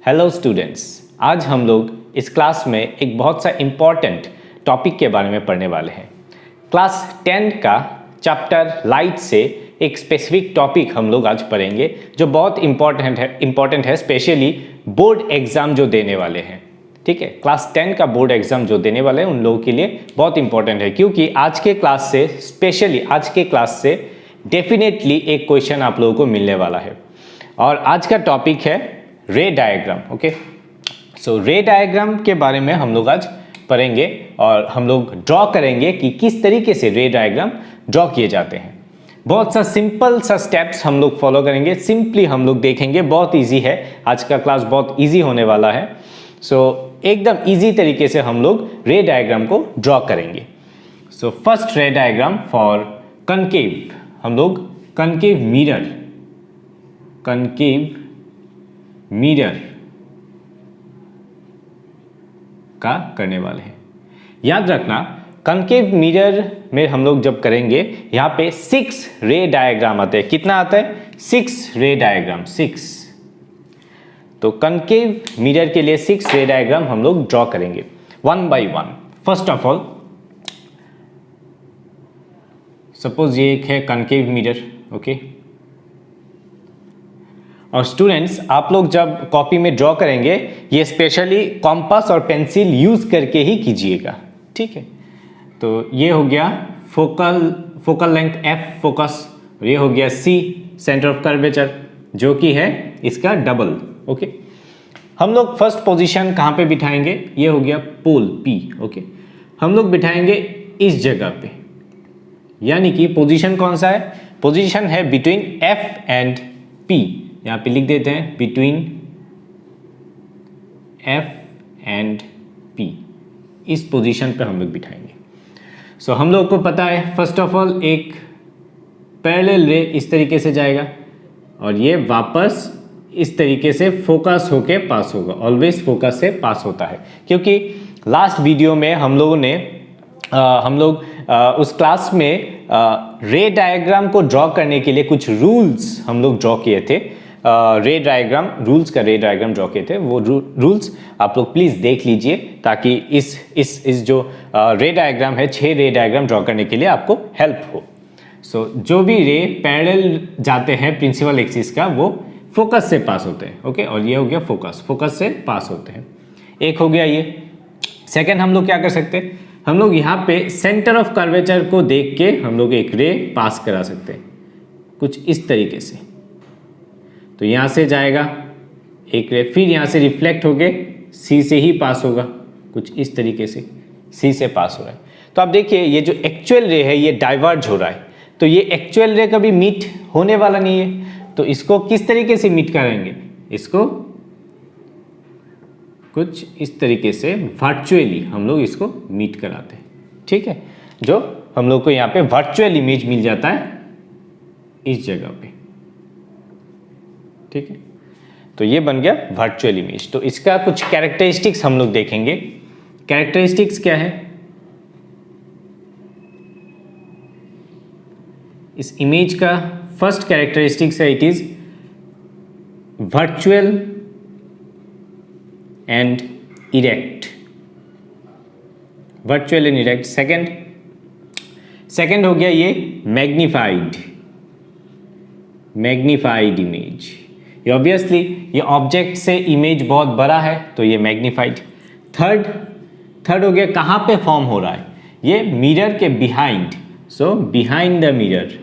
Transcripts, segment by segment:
Hello students, आज हम लोग इस क्लास में एक बहुत सा इम्पॉर्टेंट टॉपिक के बारे में पढ़ने वाले हैं। क्लास 10 का चैप्टर लाइट से एक स्पेसिफिक टॉपिक हम लोग आज पढ़ेंगे जो बहुत इम्पॉर्टेंट है स्पेशली बोर्ड एग्ज़ाम जो देने वाले हैं। ठीक है, क्लास 10 का बोर्ड एग्ज़ाम जो देने वाले हैं उन लोगों के लिए बहुत इंपॉर्टेंट है, क्योंकि आज के क्लास से स्पेशली आज के क्लास से डेफिनेटली एक क्वेश्चन आप लोगों को मिलने वाला है। और आज का टॉपिक है रे डायग्राम। ओके, सो रे डायग्राम के बारे में हम लोग आज पढ़ेंगे और हम लोग ड्रॉ करेंगे कि किस तरीके से रे डायग्राम ड्रॉ किए जाते हैं। बहुत सा सिंपल सा स्टेप्स हम लोग फॉलो करेंगे, सिंपली हम लोग देखेंगे। बहुत इजी है, आज का क्लास बहुत इजी होने वाला है। सो एकदम इजी तरीके से हम लोग रे डायग्राम को ड्रॉ करेंगे। So first ray diagram for concave, हम लोग कनकेव मिरर का करने वाले हैं। याद रखना, कनकेव मिरर में हम लोग जब करेंगे यहाँ पे 6 रे डायग्राम आते हैं। कितना आता है? 6 रे डायग्राम, 6। तो कनकेव मिरर के लिए 6 रे डायग्राम हम लोग ड्रॉ करेंगे one by one. First of all suppose ये एक है कनकेव मिरर। ओके, और स्टूडेंट्स आप लोग जब कॉपी में ड्रॉ करेंगे ये स्पेशली कॉम्पास और पेंसिल यूज करके ही कीजिएगा। ठीक है, तो ये हो गया फोकल लेंथ F फोकस, और ये हो गया C सेंटर ऑफ कर्वेचर जो कि है इसका डबल। ओके, हम लोग फर्स्ट पोजीशन कहाँ पे बिठाएंगे? ये हो गया पोल P। ओके, हम लोग बिठाएंगे इस जगह पे, यानी कि पोजीशन कौन सा है? पोजीशन है बिटवीन F एंड P। यहाँ पे लिख देते हैं बिटवीन F एंड P। इस पोजीशन पे हम लोग बिठाएंगे। सो हम लोग को पता है फर्स्ट ऑफ ऑल एक पैरेलल रे इस तरीके से जाएगा और ये वापस इस तरीके से फोकस होके पास होगा। ऑलवेज फोकस से पास होता है, क्योंकि लास्ट वीडियो में हम लोगों ने उस क्लास में रे डायग्राम को ड्रॉ करने के लिए कुछ रूल्स हम लोग ड्रॉ किए थे। रे डायग्राम रूल्स का रे डायग्राम ड्रॉ किए थे। वो रूल्स आप लोग प्लीज़ देख लीजिए ताकि इस जो रे डायग्राम है 6 रे डायग्राम ड्रॉ करने के लिए आपको हेल्प हो। सो जो भी रे पैरेलल जाते हैं प्रिंसिपल एक्सिस का वो फोकस से पास होते हैं। ओके, और ये हो गया फोकस से पास होते हैं। एक हो गया ये। सेकेंड हम लोग क्या कर सकते हैं? हम लोग यहाँ पे सेंटर ऑफ कर्वेचर को देख के हम लोग एक रे पास करा सकते हैं कुछ इस तरीके से। तो यहाँ से जाएगा एक रे, फिर यहाँ से रिफ्लेक्ट होके C से ही पास होगा कुछ इस तरीके से, C से पास हो रहा है। तो आप देखिए ये जो एक्चुअल रे है ये डाइवर्ज हो रहा है, तो ये एक्चुअल रे कभी मीट होने वाला नहीं है। तो इसको किस तरीके से मीट करेंगे? इसको कुछ इस तरीके से वर्चुअली हम लोग इसको मीट कराते हैं। ठीक है, जो हम लोग को यहाँ पे वर्चुअल इमेज मिल जाता है इस जगह पे। ठीक है, तो ये बन गया वर्चुअल इमेज। तो इसका कुछ कैरेक्टरिस्टिक्स हम लोग देखेंगे। कैरेक्टरिस्टिक्स क्या है? इस इमेज का फर्स्ट कैरेक्टरिस्टिक्स है it is virtual and erect. Virtual and erect. Second हो गया ये मैग्नीफाइड इमेज। ये ऑब्वियसली ये ऑब्जेक्ट से इमेज बहुत बड़ा है तो ये मैग्नीफाइड। थर्ड हो गया कहाँ पे फॉर्म हो रहा है? ये मिरर के behind. So behind the mirror.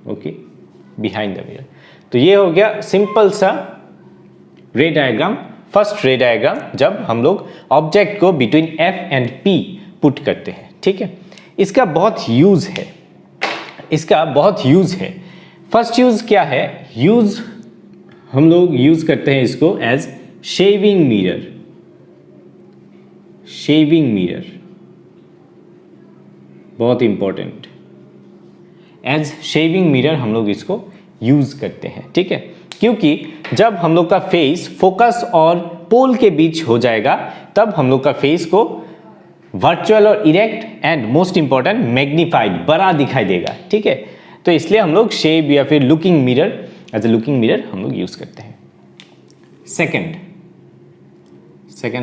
Okay, behind the mirror. तो ये हो गया सिंपल सा रे डायग्राम, फर्स्ट रे डायग्राम जब हम लोग ऑब्जेक्ट को between F and P put करते हैं। ठीक है, इसका बहुत यूज है। फर्स्ट यूज क्या है? हम लोग यूज करते हैं इसको एज शेविंग मिरर। बहुत इंपॉर्टेंट, एज शेविंग मिरर हम लोग इसको यूज करते हैं। ठीक है, क्योंकि जब हम लोग का फेस फोकस और पोल के बीच हो जाएगा तब हम लोग का फेस को वर्चुअल और erect and most important magnified बड़ा दिखाई देगा। ठीक है, तो इसलिए हम लोग शेप या फिर looking mirror, as a looking mirror हम लोग यूज़ करते हैं। सेकेंड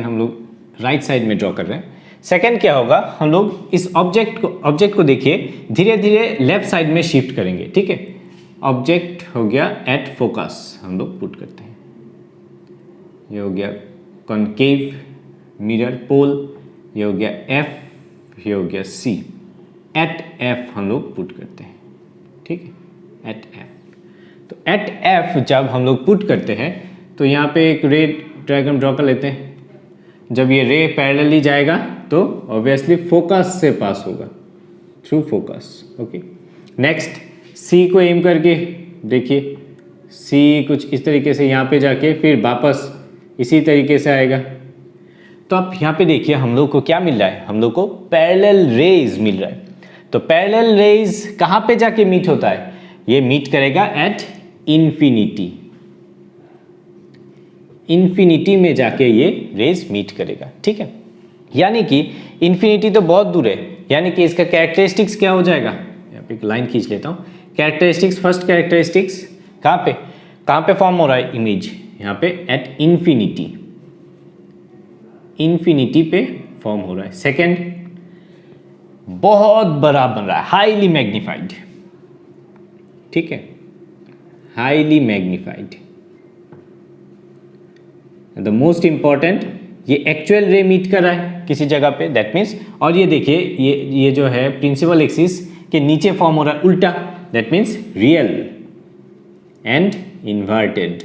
हम लोग राइट साइड में ड्रॉ कर रहे हैं। सेकेंड क्या होगा, हम लोग इस ऑब्जेक्ट को देखिए धीरे धीरे लेफ्ट साइड में शिफ्ट करेंगे, ठीक है। ऑब्जेक्ट हो गया एट फोकस, हम लोग पुट करते हैं। ये हो गया कॉनकेव मिरर पोल, ये हो गया एफ, ये हो गया सी। एट एफ हम लोग पुट करते हैं, ठीक है, एट एफ। तो एट एफ जब हम लोग पुट करते हैं तो यहाँ पे एक रे डायग्राम ड्रॉ कर लेते हैं। जब ये रे पैरेलली जाएगा तो ऑब्वियसली फोकस से पास होगा, थ्रू फोकस, ओके। नेक्स्ट सी को एम करके देखिए, सी कुछ इस तरीके से यहाँ पे जाके फिर वापस इसी तरीके से आएगा। तो आप यहाँ पे देखिए हम लोग को क्या मिल रहा है, हम लोग को पैरेलल रेज मिल रहा है। तो पैरेलल रेज कहाँ पे जाके मीट होता है, ये मीट करेगा एट इन्फिनिटी। इन्फिनिटी में जाके ये रेज मीट करेगा, ठीक है। यानी कि इन्फिनिटी तो बहुत दूर है, यानी कि इसका कैरेक्टरिस्टिक्स क्या हो जाएगा, यहाँ पे एक लाइन खींच लेता हूँ। कैरेक्टरिस्टिक्स, फर्स्ट कैरेक्टरिस्टिक्स कहाँ पे फॉर्म हो रहा है इमेज, यहाँ पे एट इन्फिनिटी, इन्फिनिटी पे फॉर्म हो रहा है। सेकेंड, बहुत बड़ा बन रहा है, हाईली मैग्नीफाइड, ठीक है, highly magnified. The most important, ये एक्चुअल रे मीट कर रहा है किसी जगह पे, दैट मीन्स। और ये देखिए ये जो है प्रिंसिपल एक्सिस के नीचे फॉर्म हो रहा है उल्टा, that means real and inverted,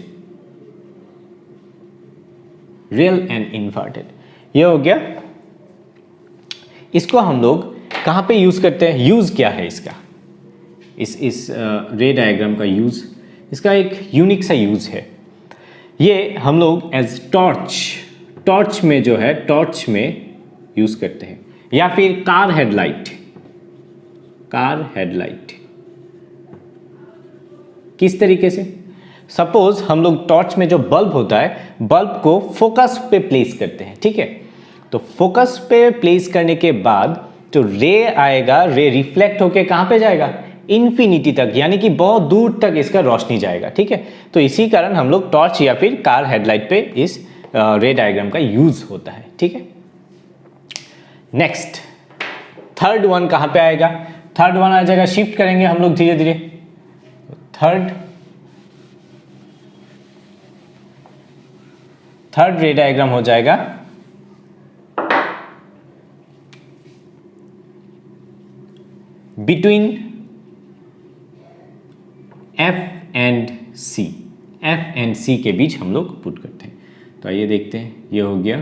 real and inverted. ये हो गया। इसको हम लोग कहाँ पे यूज करते हैं, यूज क्या है इसका, इस रे डायग्राम का यूज, इसका एक यूनिक सा यूज है। ये हम लोग एज टॉर्च में जो है, टॉर्च में यूज करते हैं, या फिर कार हेडलाइट। किस तरीके से, सपोज हम लोग टॉर्च में जो बल्ब होता है, बल्ब को फोकस पे प्लेस करते हैं, ठीक है। तो फोकस पे प्लेस करने के बाद जो रे आएगा, रे रिफ्लेक्ट होके कहाँ पे जाएगा, इन्फिनिटी तक, यानी कि बहुत दूर तक इसका रोशनी जाएगा, ठीक है। तो इसी कारण हम लोग टॉर्च या फिर कार हेडलाइट पे इस रे डायग्राम का यूज होता है, ठीक है। नेक्स्ट थर्ड वन कहाँ पे आएगा, थर्ड वन आ जाएगा, शिफ्ट करेंगे हम लोग धीरे धीरे। थर्ड रे डायग्राम हो जाएगा between F and C, F and C के बीच हम लोग पुट करते हैं। तो आइए देखते हैं, ये हो गया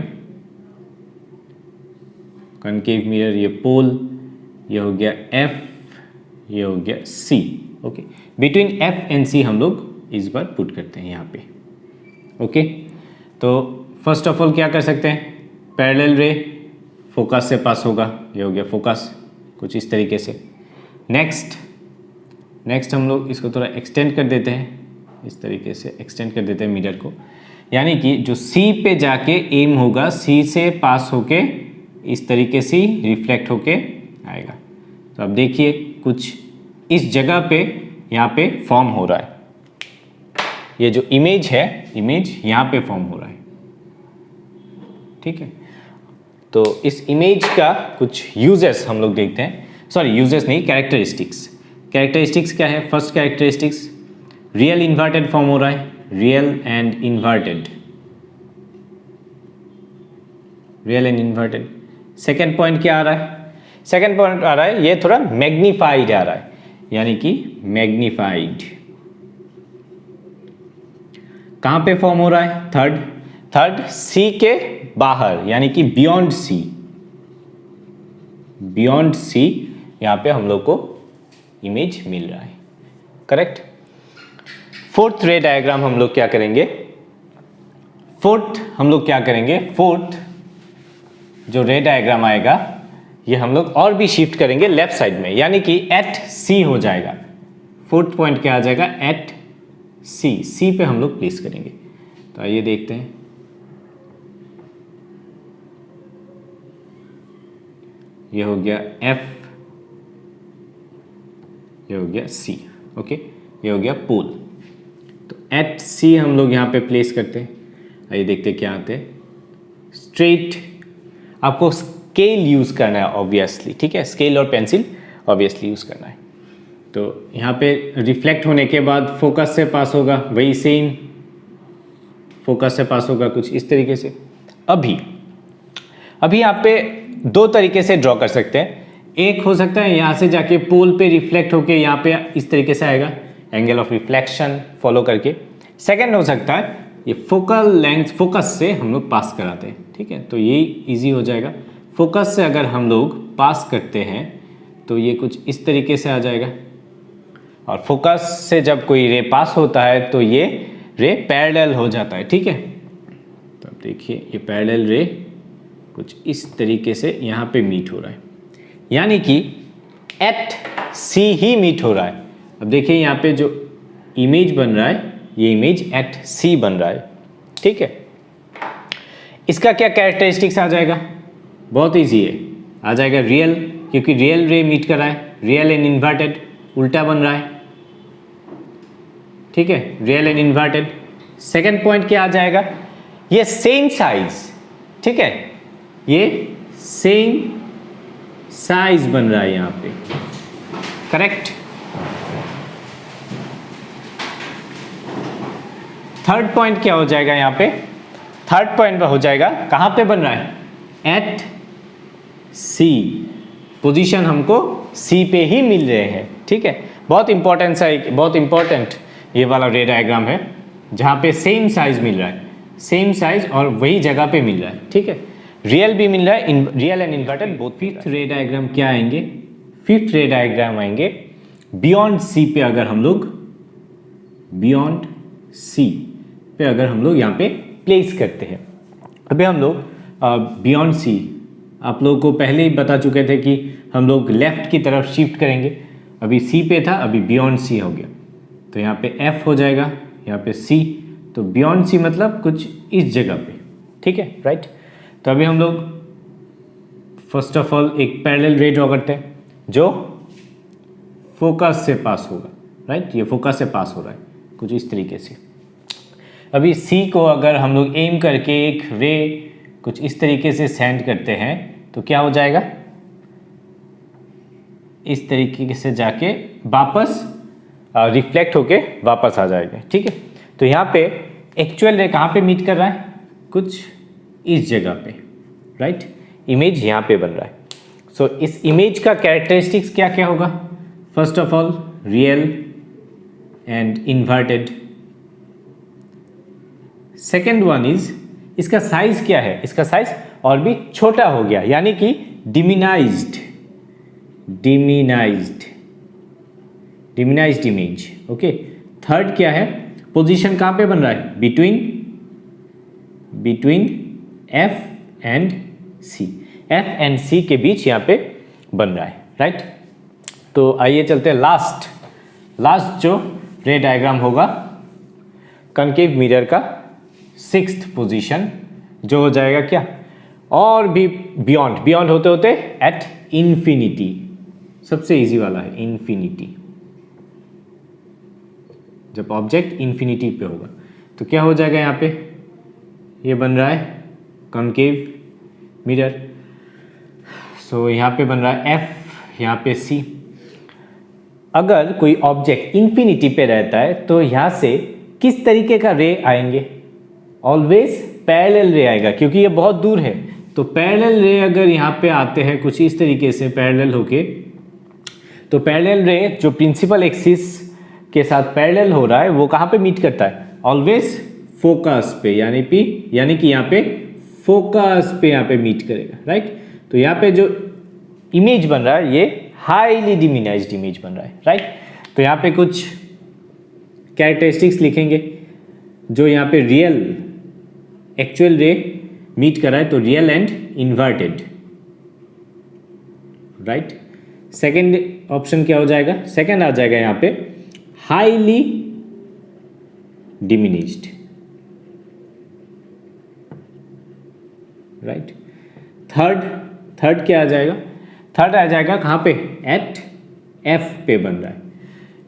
कॉनकेव मिरर, ये पोल, ये हो गया एफ, ये हो गया सी, ओके। बिटवीन एफ एंड सी हम लोग इस बार पुट करते हैं यहाँ पे, ओके। तो फर्स्ट ऑफ ऑल क्या कर सकते हैं, पैरेलल रे फोकस से पास होगा, ये हो गया फोकस, कुछ इस तरीके से। नेक्स्ट हम लोग इसको थोड़ा एक्सटेंड कर देते हैं, इस तरीके से एक्सटेंड कर देते हैं मिरर को, यानी कि जो सी पे जाके एम होगा, सी से पास होके इस तरीके से रिफ्लेक्ट होके आएगा। तो अब देखिए कुछ इस जगह पे यहाँ पे फॉर्म हो रहा है, ये जो इमेज है, इमेज यहाँ पे फॉर्म हो रहा है, ठीक है। तो इस इमेज का कुछ यूजेस हम लोग देखते हैं, सॉरी यूजेस नहीं, कैरेक्टरिस्टिक्स क्या है। First characteristics, real inverted form हो रहा है, real and inverted. Second point क्या आ रहा है, सेकेंड पॉइंट आ रहा है ये थोड़ा मैग्नीफाइड आ रहा है, यानी कि मैग्नीफाइड। कहां पे फॉर्म हो रहा है, थर्ड सी के बाहर, यानी कि बियॉन्ड सी यहां पे हम लोग को इमेज मिल रहा है, करेक्ट। फोर्थ रे डायग्राम हम लोग क्या करेंगे, फोर्थ जो रे डायग्राम आएगा, ये हम लोग और भी शिफ्ट करेंगे लेफ्ट साइड में, यानी कि एट सी हो जाएगा। फोर्थ पॉइंट क्या आ जाएगा, एट सी पे हम लोग प्लेस करेंगे। तो आइए देखते हैं, ये हो गया एफ, ये हो गया सी, ओके, ये हो गया पोल। तो एट सी हम लोग यहाँ पे प्लेस करते हैं। आइए देखते हैं क्या आते हैं। स्ट्रेट, आपको स्केल यूज़ करना है ऑब्वियसली, ठीक है, स्केल और पेंसिल ऑब्वियसली यूज़ करना है। तो यहाँ पे रिफ्लेक्ट होने के बाद फोकस से पास होगा, वही सेम फोकस से पास होगा कुछ इस तरीके से। अभी यहाँ पे दो तरीके से ड्रॉ कर सकते हैं। एक हो सकता है यहाँ से जाके पोल पे रिफ्लेक्ट होके यहाँ पे इस तरीके से आएगा, एंगल ऑफ रिफ्लेक्शन फॉलो करके। सेकंड हो सकता है ये फोकल लेंथ, फोकस से हम लोग पास कराते हैं, ठीक है, तो ये इजी हो जाएगा। फोकस से अगर हम लोग पास करते हैं तो ये कुछ इस तरीके से आ जाएगा, और फोकस से जब कोई रे पास होता है तो ये रे पैरेलल हो जाता है, ठीक है। तो अब देखिए ये पैरेलल रे कुछ इस तरीके से यहाँ पे मीट हो रहा है, यानी कि एट सी ही मीट हो रहा है। अब देखिए यहाँ पे जो इमेज बन रहा है ये इमेज एट सी बन रहा है, ठीक है। इसका क्या कैरेक्टरिस्टिक्स आ जाएगा, बहुत इजी है, आ जाएगा रियल, क्योंकि रियल रे मीट कर रहा है, रियल एंड इन्वर्टेड उल्टा बन रहा है, ठीक है, real and inverted. Second point क्या आ जाएगा, ये सेम साइज, ठीक है, ये सेम साइज बन रहा है यहाँ पे, करेक्ट। थर्ड पॉइंट क्या हो जाएगा यहाँ पे, थर्ड पॉइंट हो जाएगा कहाँ पे बन रहा है, एट सी, पोजीशन हमको सी पे ही मिल रहे हैं, ठीक है। बहुत इंपॉर्टेंट सा, बहुत इंपॉर्टेंट ये वाला रे डायग्राम है जहाँ पे सेम साइज मिल रहा है, सेम साइज और वही जगह पे मिल रहा है, ठीक है, रियल भी मिल रहा है, real and inverted both. Fifth रे डायग्राम क्या आएंगे, फिफ्थ रे डायग्राम आएंगे बियॉन्ड सी पे। अगर हम लोग बियॉन्ड सी पे अगर हम लोग यहाँ पे प्लेस करते हैं, अभी हम लोग बियॉन्ड सी, आप लोगों को पहले ही बता चुके थे कि हम लोग लेफ्ट की तरफ शिफ्ट करेंगे। अभी सी पे था, अभी बियॉन्ड सी हो गया, तो यहाँ पे एफ हो जाएगा, यहाँ पे सी, तो बियॉन्ड सी मतलब कुछ इस जगह पे, ठीक है, राइट। तो अभी हम लोग फर्स्ट ऑफ ऑल एक पैरेलल रे ड्रॉ करते हैं जो फोकस से पास होगा, राइट, ये फोकस से पास हो रहा है कुछ इस तरीके से। अभी सी को अगर हम लोग एम करके एक रे कुछ इस तरीके से सेंड करते हैं तो क्या हो जाएगा, इस तरीके से जाके वापस रिफ्लेक्ट होके वापस आ जाएगा, ठीक है। तो यहाँ पे एक्चुअल रे कहाँ पे मीट कर रहा है, कुछ इस जगह पे, राइट, इमेज यहाँ पे बन रहा है। सो इस इमेज का कैरेक्टरिस्टिक्स क्या क्या होगा, first of all real and inverted. Second one is इसका साइज क्या है, इसका साइज और भी छोटा हो गया, यानी कि डिमिनाइज्ड इमेज, ओके। थर्ड क्या है, पोजीशन कहाँ पे बन रहा है, between F and C, F and C के बीच यहाँ पे बन रहा है, राइट। तो आइए चलते हैं लास्ट जो रे डायग्राम होगा कनकेव मिरर का सिक्स्थ पोजीशन, जो हो जाएगा क्या, और भी बियॉन्ड होते होते एट इन्फिनिटी, सबसे इजी वाला है इन्फिनिटी। जब ऑब्जेक्ट इन्फिनिटी पे होगा तो क्या हो जाएगा, यहाँ पे ये बन रहा है कॉनकेव मिरर। सो यहाँ पे बन रहा है एफ, यहाँ पे सी। अगर कोई ऑब्जेक्ट इन्फिनिटी पे रहता है तो यहाँ से किस तरीके का रे आएंगे, ऑलवेज पैरेलल रे आएगा, क्योंकि ये बहुत दूर है। तो पैरेलल रे अगर यहाँ पे आते हैं कुछ इस तरीके से पैरेलल होके, तो पैरेलल रे जो प्रिंसिपल एक्सिस के साथ पैरेलल हो रहा है वो कहाँ पे मीट करता है, ऑलवेज फोकस पे, यानी कि यहाँ पे फोकस पे यहाँ पे मीट करेगा, राइट। तो यहाँ पे जो इमेज बन रहा है ये हाईली डिमिनाइज्ड इमेज बन रहा है, राइट। तो यहाँ पे कुछ कैरेक्टरिस्टिक्स लिखेंगे, जो यहाँ पे रियल एक्चुअल रे मीट कर रहा है, तो real and inverted, right. Second option क्या हो जाएगा, सेकेंड आ जाएगा यहाँ पे हाईली डिमिनिज्ड, राइट। थर्ड क्या आ जाएगा, थर्ड आ जाएगा कहाँ पे, एट एफ पे बन रहा है,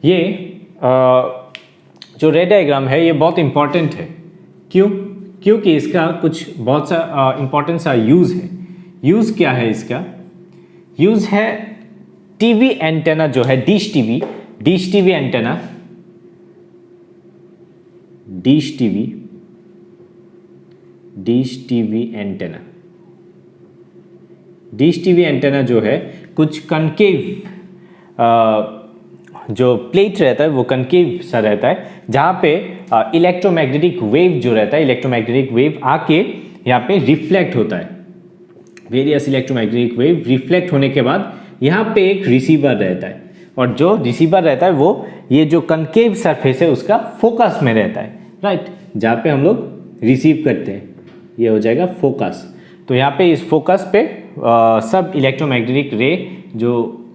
ये जो रे डायग्राम है ये बहुत इंपॉर्टेंट है। क्यों? क्योंकि इसका कुछ बहुत सा इंपॉर्टेंट सा यूज़ है। यूज़ क्या है इसका? यूज़ है टीवी एंटेना जो है dish TV antenna, dish TV antenna जो है कुछ कनकेव जो प्लेट रहता है वो कनकेव सा रहता है, जहाँ पे इलेक्ट्रोमैग्नेटिक वेव जो रहता है, इलेक्ट्रोमैग्नेटिक वेव आके यहाँ पे रिफ्लेक्ट होता है। वेरियस इलेक्ट्रोमैग्नेटिक वेव रिफ्लेक्ट होने के बाद यहाँ पे एक रिसीवर रहता है, और जो रिसीवर रहता है वो ये जो कनकेव सरफेस है उसका फोकस में रहता है, राइट, जहाँ पे हम लोग रिसीव करते हैं। ये हो जाएगा फोकस। तो यहाँ पे इस फोकस पे सब इलेक्ट्रोमैग्नेटिक रे जो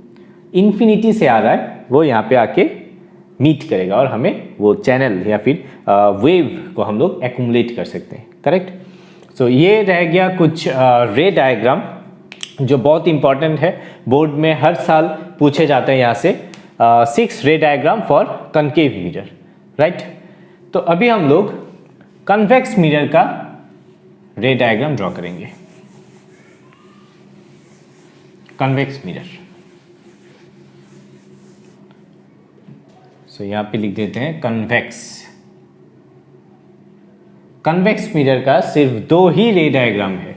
इन्फिनिटी से आ रहा है वो यहाँ पे आके मीट करेगा और हमें वो चैनल या फिर वेव को हम लोग एक्यूमुलेट कर सकते हैं, करेक्ट। सो ये रह गया कुछ रे डायग्राम जो बहुत इंपॉर्टेंट है, बोर्ड में हर साल पूछे जाते हैं यहाँ से 6 रे diagram for concave mirror, right. तो अभी हम लोग कन्वेक्स मिरर का रे डायग्राम ड्रॉ करेंगे। कन्वेक्स मिरर, सो यहाँ पे लिख देते हैं कन्वेक्स। कन्वेक्स मिरर का सिर्फ 2 ही रे डायग्राम है,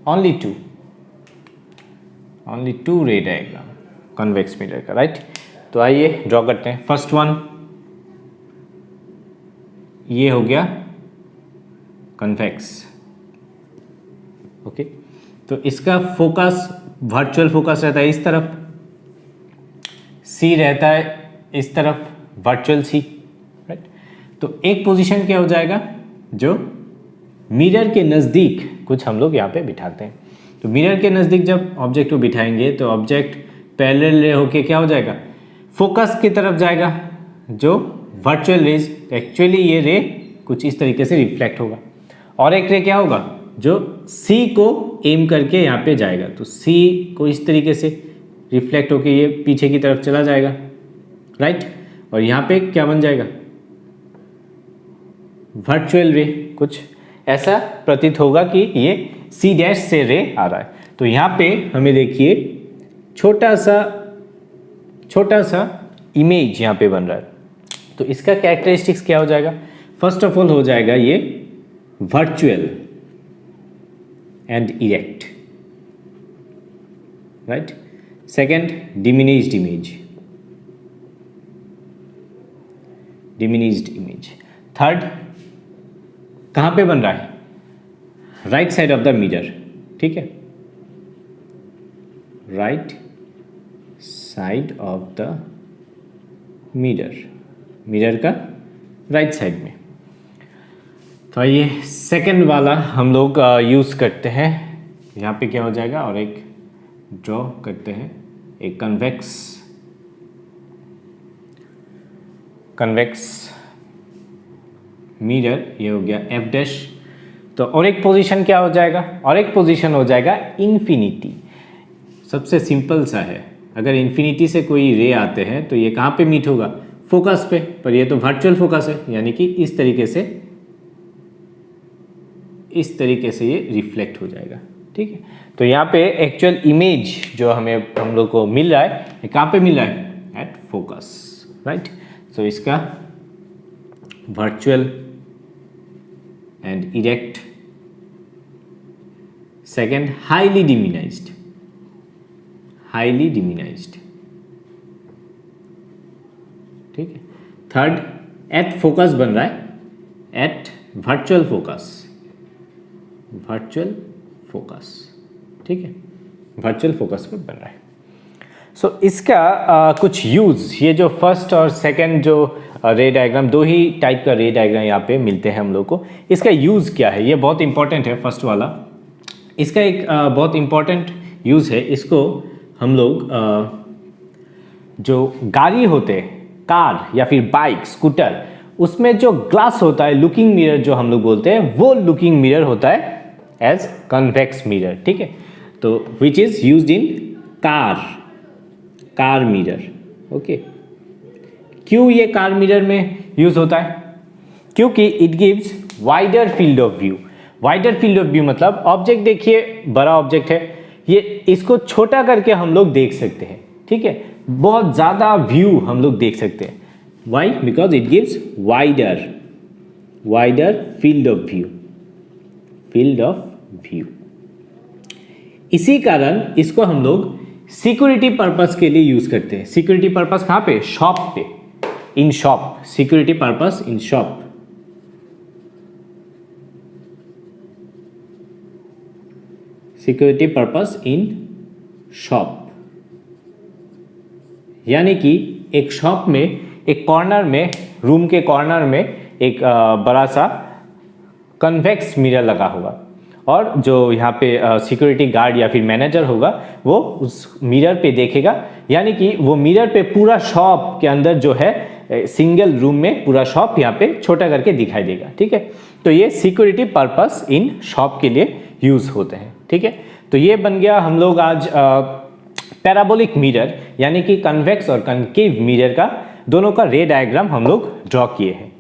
only two ray diagram convex mirror का, राइट। तो आइए ड्रॉ करते हैं। फर्स्ट वन ये हो गया कन्वेक्स, ओके। तो इसका फोकस वर्चुअल फोकस रहता है इस तरफ, सी रहता है इस तरफ, वर्चुअल सी, राइट। तो एक पोजीशन क्या हो जाएगा, जो मिरर के नज़दीक कुछ हम लोग यहाँ पे बिठाते हैं। तो मिरर के नज़दीक जब ऑब्जेक्ट को बिठाएंगे तो ऑब्जेक्ट पैरेलल रे होके क्या हो जाएगा, फोकस की तरफ जाएगा, जो वर्चुअल रेज, एक्चुअली ये रे कुछ इस तरीके से रिफ्लेक्ट होगा। और एक रे क्या होगा जो सी को एम करके यहाँ पे जाएगा, तो सी को इस तरीके से रिफ्लेक्ट होके ये पीछे की तरफ चला जाएगा, राइट। और यहाँ पे क्या बन जाएगा, वर्चुअल रे, कुछ ऐसा प्रतीत होगा कि ये सी डैश से रे आ रहा है। तो यहाँ पे हमें देखिए छोटा सा इमेज यहाँ पे बन रहा है। तो इसका कैरेक्टरिस्टिक्स क्या हो जाएगा, फर्स्ट ऑफ ऑल हो जाएगा ये virtual and erect, right. Second diminished image. Third कहाँ पे बन रहा है, right side of the mirror, ठीक है, right side of the mirror का राइट साइड में। तो ये सेकंड वाला हम लोग यूज़ करते हैं। यहाँ पे क्या हो जाएगा, और एक ड्रॉ करते हैं एक कन्वेक्स मिरर, ये हो गया एफ डैश। तो और एक पोजीशन क्या हो जाएगा, और एक पोजीशन हो जाएगा इन्फिनिटी। सबसे सिंपल सा है, अगर इन्फिनिटी से कोई रे आते हैं तो ये कहाँ पे मीट होगा, फोकस पे, पर ये तो वर्चुअल फोकस है, यानी कि इस तरीके से ये रिफ्लेक्ट हो जाएगा, ठीक है। तो यहाँ पे एक्चुअल इमेज जो हम लोग को मिल रहा है, ये कहाँ पे मिल रहा है, एट फोकस, राइट। सो इसका virtual and erect. Second highly diminished, ठीक है। थर्ड एट फोकस बन रहा है, एट वर्चुअल फोकस, ठीक है, वर्चुअल फोकस पर बन रहा है। सो इसका कुछ यूज़, ये जो फर्स्ट और सेकंड जो रे डायग्राम, 2 ही टाइप का रे डायग्राम यहाँ पे मिलते हैं हम लोग को। इसका यूज़ क्या है, ये बहुत इंपॉर्टेंट है। फर्स्ट वाला, इसका एक बहुत इंपॉर्टेंट यूज़ है। इसको हम लोग जो गाड़ी होते हैं, कार या फिर बाइक, स्कूटर, उसमें जो ग्लास होता है, लुकिंग मिरर जो हम लोग बोलते हैं, वो लुकिंग मिरर होता है एज कन्वेक्स मिरर, ठीक है। तो which is used in car mirror, okay. क्यों ये कार मिरर में यूज होता है? क्योंकि it gives wider field of view. Wider field of view मतलब ऑब्जेक्ट देखिए, बड़ा ऑब्जेक्ट है, ये इसको छोटा करके हम लोग देख सकते हैं, ठीक है, बहुत ज़्यादा व्यू हम लोग देख सकते हैं। Why? Because it gives wider field of view. इसी कारण इसको हम लोग सिक्योरिटी पर्पस के लिए यूज करते हैं। सिक्योरिटी पर्पस कहाँ पे? शॉप पे, in shop. Security purpose in shop. Security purpose in shop यानी कि एक शॉप में, एक कॉर्नर में, रूम के कॉर्नर में एक बड़ा सा कन्वेक्स मिरर लगा होगा और जो यहाँ पे सिक्योरिटी गार्ड या फिर मैनेजर होगा वो उस मिरर पे देखेगा, यानी कि वो मिरर पे पूरा शॉप के अंदर जो है सिंगल रूम में पूरा शॉप यहाँ पे छोटा करके दिखाई देगा, ठीक है। तो ये सिक्योरिटी पर्पस इन शॉप के लिए यूज होते हैं, ठीक है। तो ये बन गया हम लोग आज पैराबोलिक मिरर यानी कि कन्वेक्स और कनकेव मिरर का दोनों का रे डायग्राम हम लोग ड्रॉ किए हैं।